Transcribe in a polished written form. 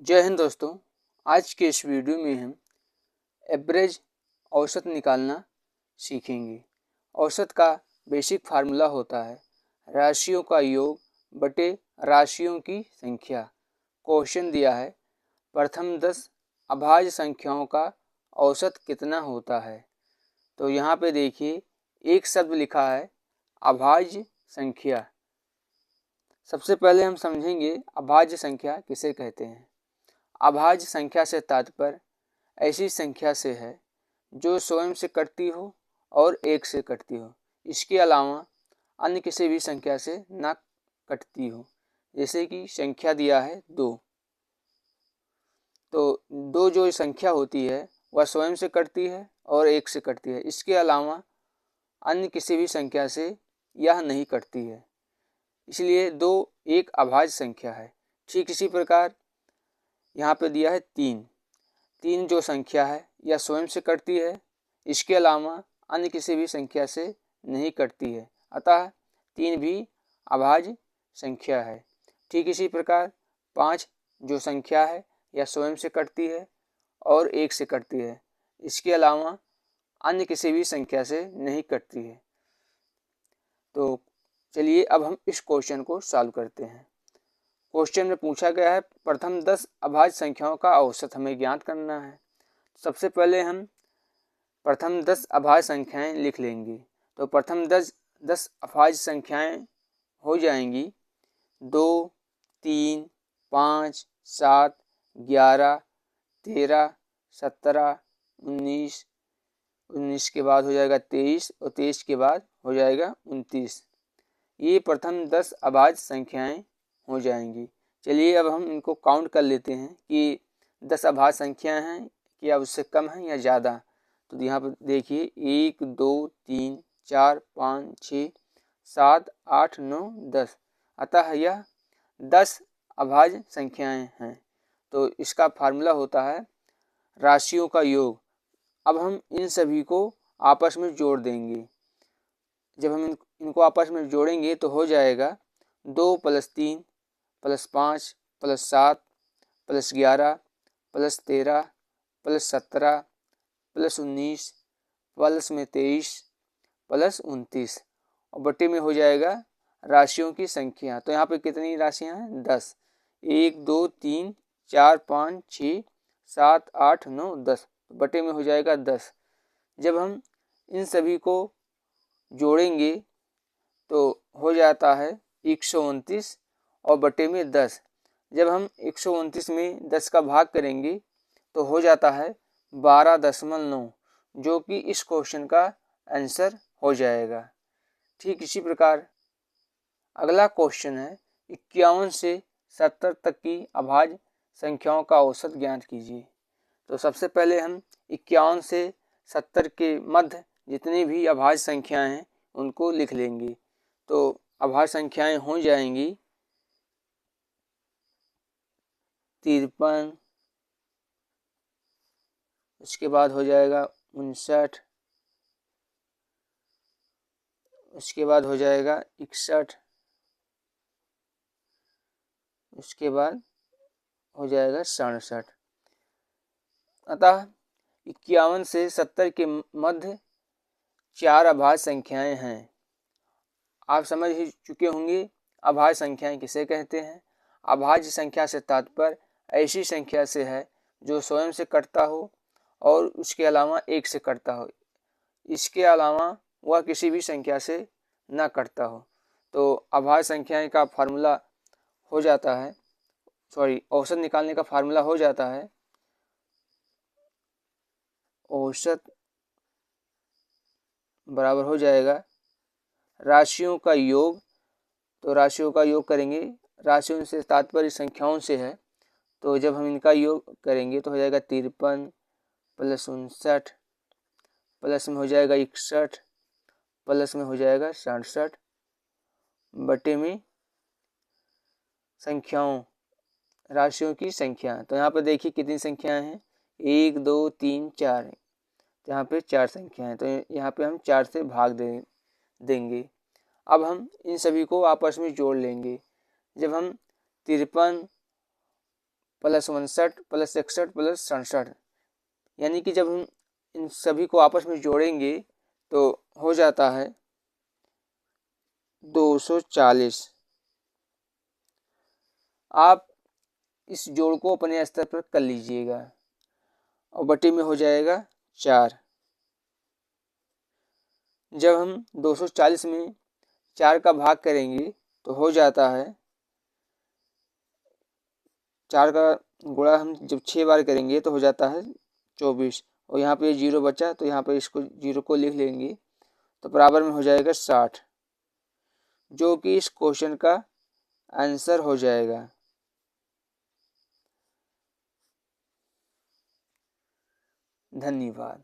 जय हिंद दोस्तों। आज के इस वीडियो में हम एवरेज औसत निकालना सीखेंगे। औसत का बेसिक फार्मूला होता है राशियों का योग बटे राशियों की संख्या। क्वेश्चन दिया है प्रथम 10 अभाज्य संख्याओं का औसत कितना होता है। तो यहाँ पे देखिए एक शब्द लिखा है अभाज्य संख्या। सबसे पहले हम समझेंगे अभाज्य संख्या किसे कहते हैं। अभाज्य संख्या से तात्पर्य ऐसी संख्या से है जो स्वयं से कटती हो और एक से कटती हो, इसके अलावा अन्य किसी भी संख्या से ना कटती हो। जैसे कि संख्या दिया है 2, तो 2 जो संख्या होती है वह स्वयं से कटती है और एक से कटती है, इसके अलावा अन्य किसी भी संख्या से यह नहीं कटती है, इसलिए 2 एक अभाज्य संख्या है। ठीक इसी प्रकार यहाँ पे दिया है 3 जो संख्या है यह स्वयं से कटती है, इसके अलावा अन्य किसी भी संख्या से नहीं कटती है, अतः 3 भी अभाज्य संख्या है। ठीक इसी प्रकार 5 जो संख्या है यह स्वयं से कटती है और एक से कटती है, इसके अलावा अन्य किसी भी संख्या से नहीं कटती है। तो चलिए अब हम इस क्वेश्चन को सॉल्व करते हैं। क्वेश्चन में पूछा गया है प्रथम 10 अभाज्य संख्याओं का औसत हमें ज्ञात करना है। सबसे पहले हम प्रथम 10 अभाज्य संख्याएं लिख लेंगे। तो प्रथम 10 अभाज्य संख्याएं हो जाएंगी 2, 3, 5, 7, 11, 13, 17, 19, 19 के बाद हो जाएगा 23 और 23 के बाद हो जाएगा 29। ये प्रथम 10 अभाज्य संख्याएं हो जाएंगी। चलिए अब हम इनको काउंट कर लेते हैं कि 10 अभाज्य संख्याएं हैं या उससे कम है या ज़्यादा। तो यहाँ पर देखिए 1, 2, 3, 4, 5, 6, 7, 8, 9, 10, अतः यह 10 अभाज्य संख्याएं हैं। तो इसका फार्मूला होता है राशियों का योग। अब हम इन सभी को आपस में जोड़ देंगे। जब हम इनको आपस में जोड़ेंगे तो हो जाएगा 2 + 3 + 5 + 7 + 11 + 13 + 17 + 19 प्लस में 23 + 29 और बटे में हो जाएगा राशियों की संख्या। तो यहाँ पे कितनी राशियाँ हैं? 10। 1, 2, 3, 4, 5, 6, 7, 8, 9, 10 बटे में हो जाएगा 10। जब हम इन सभी को जोड़ेंगे तो हो जाता है 129 और बटे में 10। जब हम 129 में 10 का भाग करेंगे तो हो जाता है 12.9, जो कि इस क्वेश्चन का आंसर हो जाएगा। ठीक इसी प्रकार अगला क्वेश्चन है 51 से 70 तक की अभाज्य संख्याओं का औसत ज्ञात कीजिए। तो सबसे पहले हम 51 से 70 के मध्य जितनी भी अभाज्य संख्याएं हैं उनको लिख लेंगे। तो अभाज्य संख्याएं हो जाएंगी 53, उसके बाद हो जाएगा 59, उसके बाद हो जाएगा 61, उसके बाद हो जाएगा 67। अतः 51 से 70 के मध्य 4 अभाज्य संख्याएं हैं। आप समझ ही चुके होंगे अभाज्य संख्याएं किसे कहते हैं। अभाज्य संख्या से तात्पर्य ऐसी संख्या से है जो स्वयं से कटता हो और उसके अलावा एक से कटता हो, इसके अलावा वह किसी भी संख्या से न कटता हो। तो अभाज्य संख्याएं का फार्मूला हो जाता है, औसत निकालने का फार्मूला हो जाता है औसत बराबर हो जाएगा राशियों का योग। तो राशियों का योग करेंगे, राशियों से तात्पर्य संख्याओं से है, तो जब हम इनका योग करेंगे तो हो जाएगा 53 + 59 प्लस में हो जाएगा 61 प्लस में हो जाएगा 67 बटे में संख्याओं राशियों की संख्या। तो यहाँ पर देखिए कितनी संख्याएं हैं 1, 2, 3, 4, यहाँ पे 4 संख्या है, तो यहाँ पे हम 4 से भाग देंगे। अब हम इन सभी को आपस में जोड़ लेंगे। जब हम 53 प्लस 59 प्लस 61 प्लस 67, यानी कि जब हम इन सभी को आपस में जोड़ेंगे तो हो जाता है 240। आप इस जोड़ को अपने स्तर पर कर लीजिएगा और बटे में हो जाएगा 4। जब हम 240 में 4 का भाग करेंगे तो हो जाता है 4 का गुणा हम जब 6 बार करेंगे तो हो जाता है 24, और यहाँ पे 0 बचा तो यहाँ पे इसको 0 को लिख लेंगे तो बराबर में हो जाएगा 60, जो कि इस क्वेश्चन का आंसर हो जाएगा। धन्यवाद।